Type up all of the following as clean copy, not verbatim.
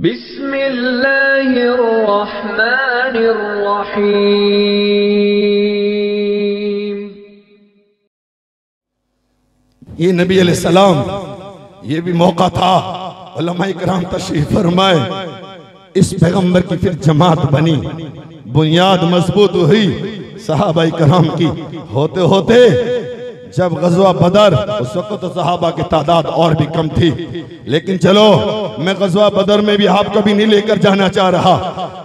बिस्मिल्लाहिर्रहमानिर्रहीम। ये नबी अलैहिस्सलाम, ये भी मौका था, उलमाए किराम तशरीफ फरमाए, इस पैगंबर की फिर जमात बनी, बुनियाद मजबूत हुई सहाबाए किराम की। होते होते जब गज़वा बदर, उस वक्त तो सहाबा की तादाद और भी कम थी, लेकिन चलो मैं गज़वा बदर में भी आपको भी नहीं लेकर जाना चाह रहा।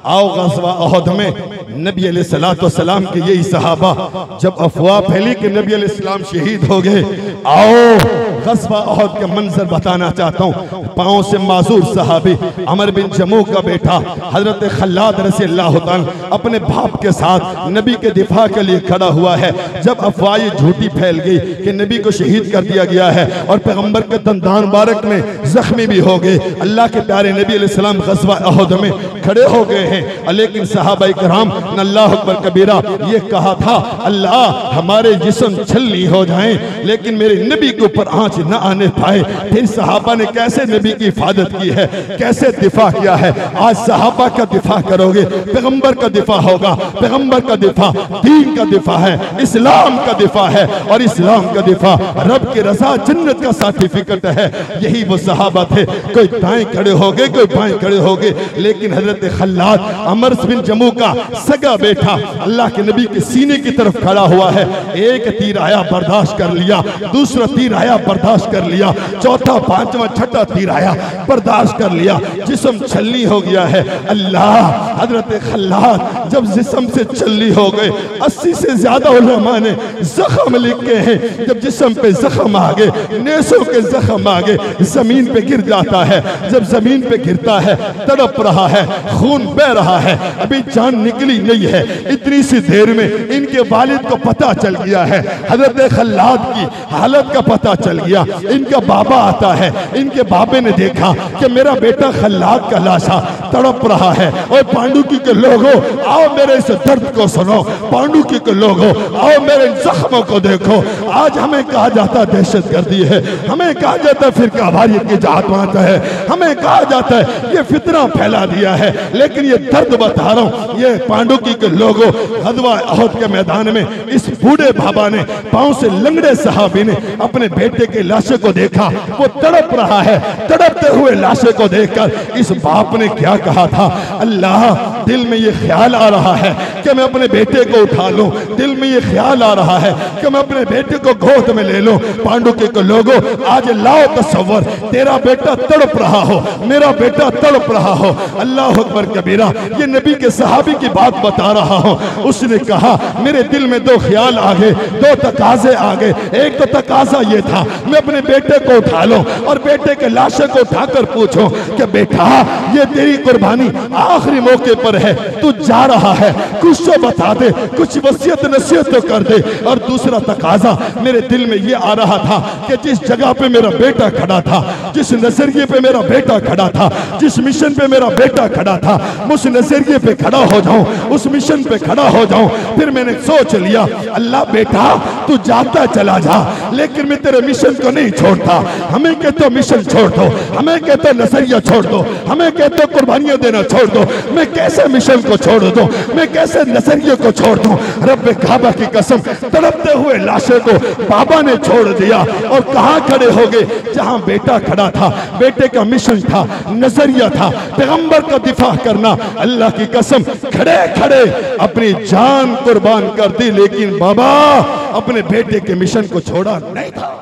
आओ गज़वा उहद में नबी अलैहिस्सलाम के यही सहाबा, जब अफवाह फैली कि नबी अलैहिस्सलाम शहीद हो गए, आओ गज़वा उहद के मंजर बताना चाहता हूँ। पाँव से माजूर सहाबी अमर बिन जमू का बेटा हजरत खल्लाद रज़ियल्लाहु ताला अपने बाप के साथ नबी के दिफा के लिए खड़ा हुआ है। जब अफवाह झूठी फैल गई कि नबी को शहीद कर दिया गया है और पैगंबर के दंदान मुबारक में जख्मी भी हो गए, अल्लाह के प्यारे नबी अलैहिस्सलाम गज़वा उहद में खड़े हो गए हैं। लेकिन सहाबाए किराम ने अल्लाह अकबर कबीरा ये कहा था, अल्लाह हमारे जिस्म छलनी हो जाएं लेकिन मेरे नबी के ऊपर आंच न आने पाए। फिर सहाबा ने कैसे नबी की हिफाजत की है, कैसे दिफा किया है। आज सहाबा का दिफा करोगे, पैगंबर का दिफा होगा। पैगंबर का दिफा दीन का दिफा है, इस्लाम का दिफा है, और इस्लाम का दिफा रब की रज़ा जन्नत का सर्टिफिकेट है। यही वो सहाबा थे, कोई दाएं खड़े हो गए, कोई बाएं खड़े हो गए, लेकिन हजरत खल्लाद अमर बिन जमू का सगा बेटा अल्लाह के नबी के सीने की तरफ खड़ा हुआ है। एक तीर आया बर्दाश्त कर लिया, दूसरा तीर आया बर्दाश्त कर लिया, चौथा पांचवा छठा तीर आया बर्दाश्त कर लिया, जिस्म छलनी हो गया है। अल्लाह हजरत खल्लाद जब जिस्म से छलनी हो गए, 80 से ज्यादा उलमा ने जख्म लिखे हैं। जब जिस्म पे जख्म आ गए, नेसों के जख्म आ गए, जमीन पे गिर जाता है। जब जमीन पे गिरता है, तड़प रहा है, खून बह रहा है, अभी जान निकली नहीं है। इतनी सी देर में इनके वालिद को पता चल गया है, हजरत खल्लाद की हालत का पता चल गया। इनका बाबा आता है, इनके बाबे ने देखा कि मेरा बेटा खल्लाद का लाशा तड़प रहा है। और पांडुकी के लोगों आओ मेरे इस दर्द को सुनो, पांडुकी के लोगों आओ मेरे जख्मों को देखो। आज हमें कहा जाता दहशत गर्दी है, हमें कहा जाता फिर वारियत की जात है, हमें कहा जाता है ये फितना फैला दिया है, लेकिन ये दर्द बता रहा हूं। ये पांडुकी के लोगों गज़वा उहद के मैदान में इस बूढ़े बाबा ने, पांव से लंगड़े सहाबी ने अपने बेटे के लाशे को देखा, वो तड़प रहा है। तड़पते हुए लाशे को देखकर इस बाप ने क्या कहा था, अल्लाह दिल में ये ख्याल आ रहा है कि मैं अपने बेटे को उठा लूं, दिल में ये ख्याल आ रहा है कि मैं अपने बेटे को गोद में ले लूं। पांडुकी के लोगों आज लाओ तसव्वुर, तेरा बेटा तड़प रहा हो, मेरा बेटा तड़प रहा हो। अल्लाह अकबर कबीरा, ये नबी के सहाबी की बात बता रहा हूं। उसने कहा मेरे दिल में दो ख्याल आ गए, दो तकाजे आ गए। एक तो तकाजा ये था मैं अपने बेटे को उठा लूं और बेटे के लाशे को उठाकर पूछूं कि बेटा ये तेरी कुर्बानी आखिरी मौके पर है, तू जा रहा है, कुछ तो बता दे, कुछ वसीयत नसीहत तो कर दे। और दूसरा तकाजा मेरे दिल में ये आ रहा था कि जिस जगह पे मेरा बेटा खड़ा था, जिस नजरिए पे मेरा बेटा खड़ा था, जिस मिशन पे मेरा बेटा खड़ा था, उस नजरिए पे खड़ा हो जाऊं, उस मिशन पे खड़ा हो जाऊं। फिर मैंने सोच लिया अल्लाह बेटा तू जाता चला जा, लेकिन मैं तेरे मिशन को नहीं छोड़ता। हमें कहते मिशन छोड़ दो, हमें कहते नजरिया छोड़ दो, हमें कहते कुर्बानियां देना छोड़ दो। मैं कैसे मिशन को छोड़ दूं, मैं कैसे नजरिए को छोड़ दूं। रब्बे काबा की कसम, तड़पते हुए लाशे को बाबा ने छोड़ दिया और कहां खड़े हो गए, जहां बेटा खड़ा था, बेटे का मिशन था, नजरिया था, पैगंबर का दिफा करना। अल्लाह की कसम खड़े खड़े अपनी जान कुर्बान कर दी, लेकिन बाबा अपने बेटे के मिशन को छोड़ा नहीं था।